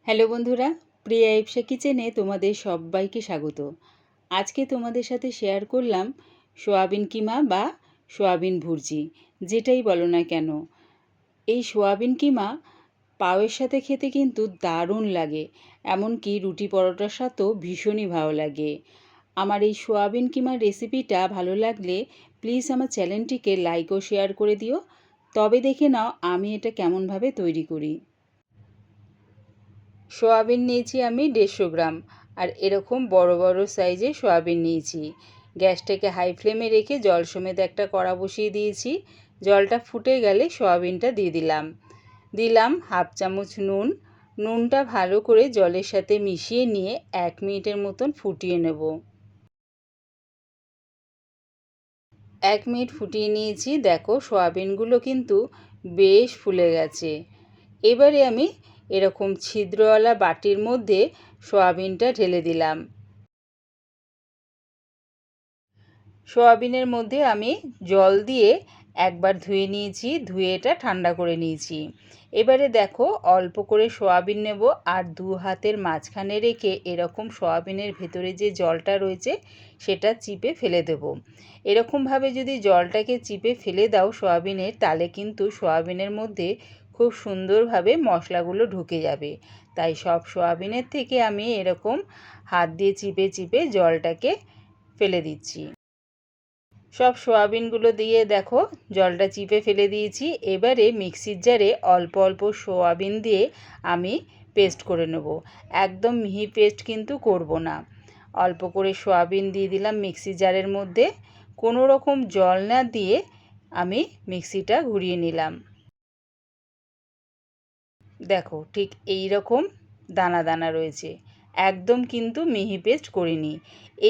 Hello বন্ধুরা, প্রিয়া ইপসা কিচেনে তোমাদের সবাইকে স্বাগত। আজকে তোমাদের সাথে শেয়ার করলাম সোয়াবিন কিমা বা সোয়াবিন ভুর্জি, যেটাই বলো না কেন। এই সোয়াবিন কিমা পাওয়ের সাথে খেতে কিন্তু দারুণ লাগে, এমনকি রুটি পরোটার সাথেও ভীষণই ভালো লাগে। আমার এই সোয়াবিন কিমার রেসিপিটা ভালো লাগলে প্লিজ আমার চ্যানেলটিকে লাইক ও শেয়ার করে দিও। তবে দেখে নাও আমি এটা কেমনভাবে তৈরি করি। সোয়াবিন নিয়েছি আমি 150 গ্রাম, আর এরকম বড় বড় সাইজের সোয়াবিন নিয়েছি। গ্যাসটাকে হাই ফ্লেমে রেখে জল সমেত একটা কড়া বসিয়ে দিয়েছি। জলটা ফুটে গেলে সোয়াবিনটা দিয়ে দিলাম হাফ চামচ নুন। নুনটা ভালো করে জলের সাথে মিশিয়ে নিয়ে 1 মিনিটের মতন ফুটিয়ে নেব। 1 মিনিট ফুটিয়ে নিয়েছি। দেখো সোয়াবিনগুলো কিন্তু বেশ ফুলে গেছে। এবারে আমি এরকম ছিদ্রওয়ালা বাটির মধ্যে সোয়াবিনটা ঢেলে দিলাম। সোয়াবিনের মধ্যে আমি জল দিয়ে একবার ধুয়ে নিয়েছি, ধুয়ে এটা ঠান্ডা করে নিয়েছি। এবারে দেখো অল্প করে সোয়াবিন নেব, আর 2 হাতের মাঝখানে রেখে এরকম সোয়াবিনের ভেতরে যে জলটা রয়েছে সেটা চিপে ফেলে দেব। এরকমভাবে যদি জলটাকে চিপে ফেলে দাও সোয়াবিনের, তাহলে কিন্তু সোয়াবিনের মধ্যে খুব সুন্দরভাবে মশলাগুলো ঢুকে যাবে। তাই সব সোয়াবিনের থেকে আমি এরকম হাত দিয়ে চিপে চিপে জলটাকে ফেলে দিচ্ছি। সব সোয়াবিনগুলো দিয়ে দেখো জলটা চিপে ফেলে দিয়েছি। এবারে মিক্সির জারে অল্প অল্প সোয়াবিন দিয়ে আমি পেস্ট করে নেব। একদম মিহি পেস্ট কিন্তু করব না। অল্প করে সোয়াবিন দিয়ে দিলাম মিক্সি জারের মধ্যে। কোনো রকম জল না দিয়ে আমি মিক্সিটা ঘুরিয়ে নিলাম। দেখো ঠিক এই রকম দানা দানা রয়েছে, একদম কিন্তু মিহি পেস্ট করিনি।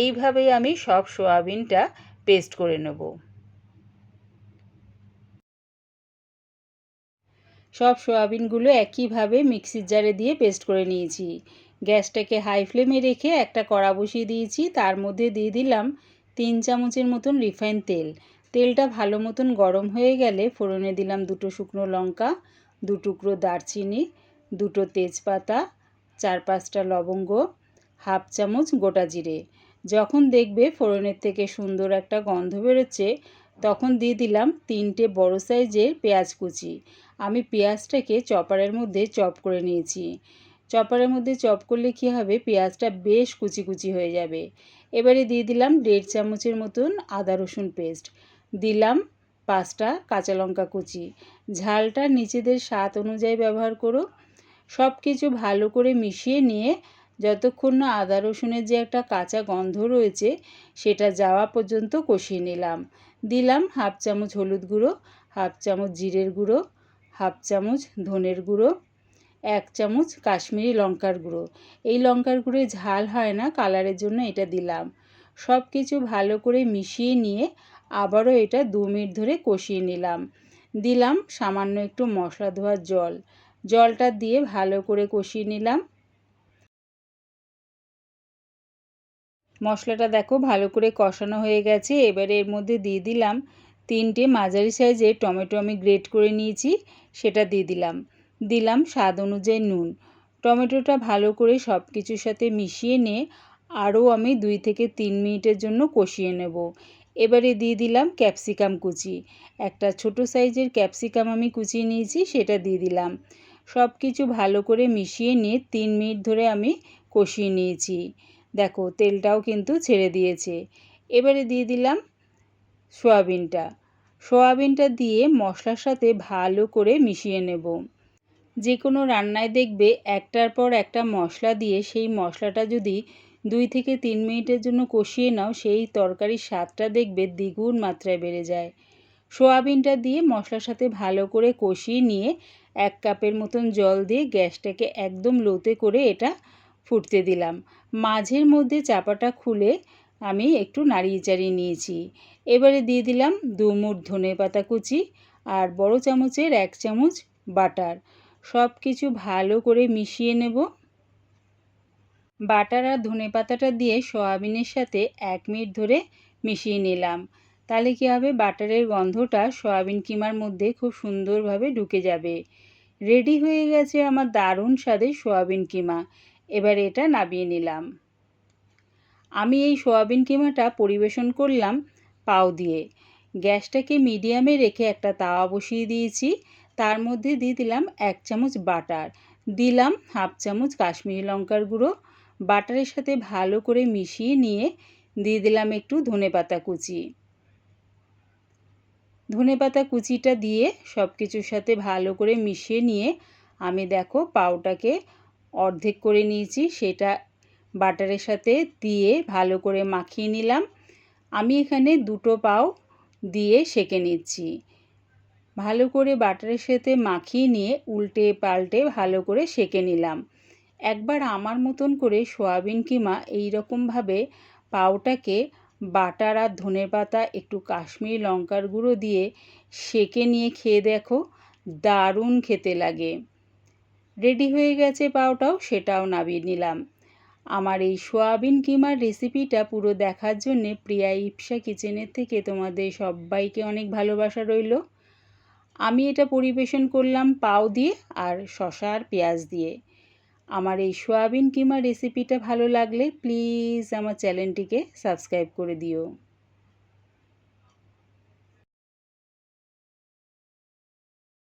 এইভাবেই আমি সব সোয়াবিনটা পেস্ট করে নেব। সব সোয়াবিনগুলো একইভাবে মিক্সির জারে দিয়ে পেস্ট করে নিয়েছি। গ্যাসটাকে হাই ফ্লেমে রেখে একটা কড়া বসিয়ে দিয়েছি। তার মধ্যে দিয়ে দিলাম 3 চামচের মতন রিফাইন তেল। তেলটা ভালো মতন গরম হয়ে গেলে ফোড়নে দিলাম 2 শুকনো লঙ্কা, 2 টুকরো দারচিনি, 2 তেজপাতা, 4-5টা লবঙ্গ, হাফ চামচ গোটা জিরে। যখন দেখবে ফোড়নের থেকে সুন্দর একটা গন্ধ বেরোচ্ছে, তখন দিয়ে দিলাম 3টে বড় সাইজের পেঁয়াজ কুচি। আমি পেঁয়াজটাকে চপারের মধ্যে চপ করে নিয়েছি। চপারের মধ্যে চপ করলে কী হবে, পেঁয়াজটা বেশ কুচি কুচি হয়ে যাবে। এবারে দিয়ে দিলাম 1.5 চামচের মতন আদা রসুন পেস্ট। দিলাম 5টা কাঁচা লঙ্কা কুচি। ঝালটা নিজেদের স্বাদ অনুযায়ী ব্যবহার করো। সব কিছু ভালো করে মিশিয়ে নিয়ে যতক্ষণ না আদা রসুনের যে একটা কাঁচা গন্ধ রয়েছে সেটা যাওয়া পর্যন্ত কষিয়ে নিলাম। দিলাম হাফ চামচ হলুদ গুঁড়ো, হাফ চামচ জিরের গুঁড়ো, হাফ চামচ ধনের গুঁড়ো, 1 চামচ কাশ্মীরি লঙ্কার গুঁড়ো। এই লঙ্কার গুঁড়োয় ঝাল হয় না, কালারের জন্য এটা দিলাম। সব কিছু ভালো করে মিশিয়ে নিয়ে আবারও এটা 2 মিনিট ধরে কষিয়ে নিলাম। দিলাম সামান্য একটু মশলা ধোয়ার জল। জলটা দিয়ে ভালো করে কষিয়ে নিলাম। মশলাটা দেখো ভালো করে কষানো হয়ে গেছে। এবারে এর মধ্যে দিয়ে দিলাম 3টে মাঝারি সাইজের টমেটো আমি গ্রেট করে নিয়েছি, সেটা দিয়ে দিলাম স্বাদ অনুযায়ী নুন। টমেটোটা ভালো করে সব কিছুর সাথে মিশিয়ে নিয়ে আরও আমি 2 থেকে 3 মিনিটের জন্য কষিয়ে নেব। এবারে দিয়ে দিলাম ক্যাপসিকাম কুচি। একটা ছোট সাইজের ক্যাপসিকাম আমি কুচিয়ে নিয়েছি, সেটা দিয়ে দিলাম। সব কিছু ভালো করে মিশিয়ে নিয়ে 3 মিনিট ধরে আমি কষিয়ে নিয়েছি। দেখো তেলটাও কিন্তু ছেড়ে দিয়েছে। এবারে দিয়ে দিলাম সোয়াবিনটা দিয়ে মশলার সাথে ভালো করে মিশিয়ে নেব। যে কোনো রান্নায় দেখবে একটার পর একটা মশলা দিয়ে সেই মশলাটা যদি 2 থেকে 3 মিনিটের জন্য কষিয়ে নাও, সেই তরকারির স্বাদটা দেখবে দ্বিগুণ মাত্রায় বেড়ে যায়। সোয়াবিনটা দিয়ে মশলার সাথে ভালো করে কষিয়ে নিয়ে 1 কাপের মতন জল দিয়ে গ্যাসটাকে একদম লোতে করে এটা ফুটতে দিলাম। মাঝের মধ্যে চাপাটা খুলে আমি একটু নাড়িয়ে চাড়িয়ে নিয়েছি। এবারে দিয়ে দিলাম 2 মুঠ ধনেপাতা কুচি আর বড় চামচের 1 চামচ বাটার। সব কিছু ভালো করে মিশিয়ে নেব। বাটার আর ধনেপাতাটা দিয়ে সয়াবিনের সাথে 1 মিনিট ধরে মিশিয়ে নিলাম। তাহলে কী হবে, বাটারের গন্ধটা সয়াবিন কিমার মধ্যে খুব সুন্দরভাবে ঢুকে যাবে। রেডি হয়ে গেছে আমার দারুণ স্বাদের সয়াবিন কিমা। এবার এটা নামিয়ে নিলাম। আমি এই সয়াবিন কিমাটা পরিবেশন করলাম পাও দিয়ে। গ্যাসটাকে মিডিয়ামে রেখে একটা তাওয়া বসিয়ে দিয়েছি। তার মধ্যে দিয়ে দিলাম 1 চামচ বাটার, দিলাম 1/2 চামচ কাশ্মীরি লঙ্কার গুঁড়ো। বাটারের সাথে ভালো করে মিশিয়ে নিয়ে দিয়ে দিলাম একটু ধনেপাতা কুচি। ধনেপাতা কুচিটা দিয়ে সব কিছুর সাথে ভালো করে মিশিয়ে নিয়ে আমি দেখো পাউটাকে অর্ধেক করে নিয়েছি, সেটা বাটারের সাথে দিয়ে ভালো করে মাখিয়ে নিলাম। আমি এখানে 2টো পাও দিয়ে সেঁকে নিচ্ছি। ভালো করে বাটারের সাথে মাখিয়ে নিয়ে উল্টে পাল্টে ভালো করে সেঁকে নিলাম। একবার আমার মতন করে সয়াবিন কিমা এইরকমভাবে পাউটাকে বাটার আর ধনেপাতা একটু কাশ্মীরি লঙ্কার গুঁড়ো দিয়ে সেঁকে নিয়ে খেয়ে দেখো, দারুণ খেতে লাগে। রেডি হয়ে গেছে পাউটাও, সেটাও নামিয়ে নিলাম। আমার এই সয়াবিন কিমার রেসিপিটা পুরো দেখার জন্যে প্রিয়া ইপসা কিচেনের থেকে তোমাদের সবাইকে অনেক ভালোবাসা রইল। আমি এটা পরিবেশন করলাম পাও দিয়ে আর শসা আর পেঁয়াজ দিয়ে। আমার এই সয়াবিন কিমা রেসিপিটা ভালো লাগলে প্লিজ আমার চ্যানেলটিকে সাবস্ক্রাইব করে দিও।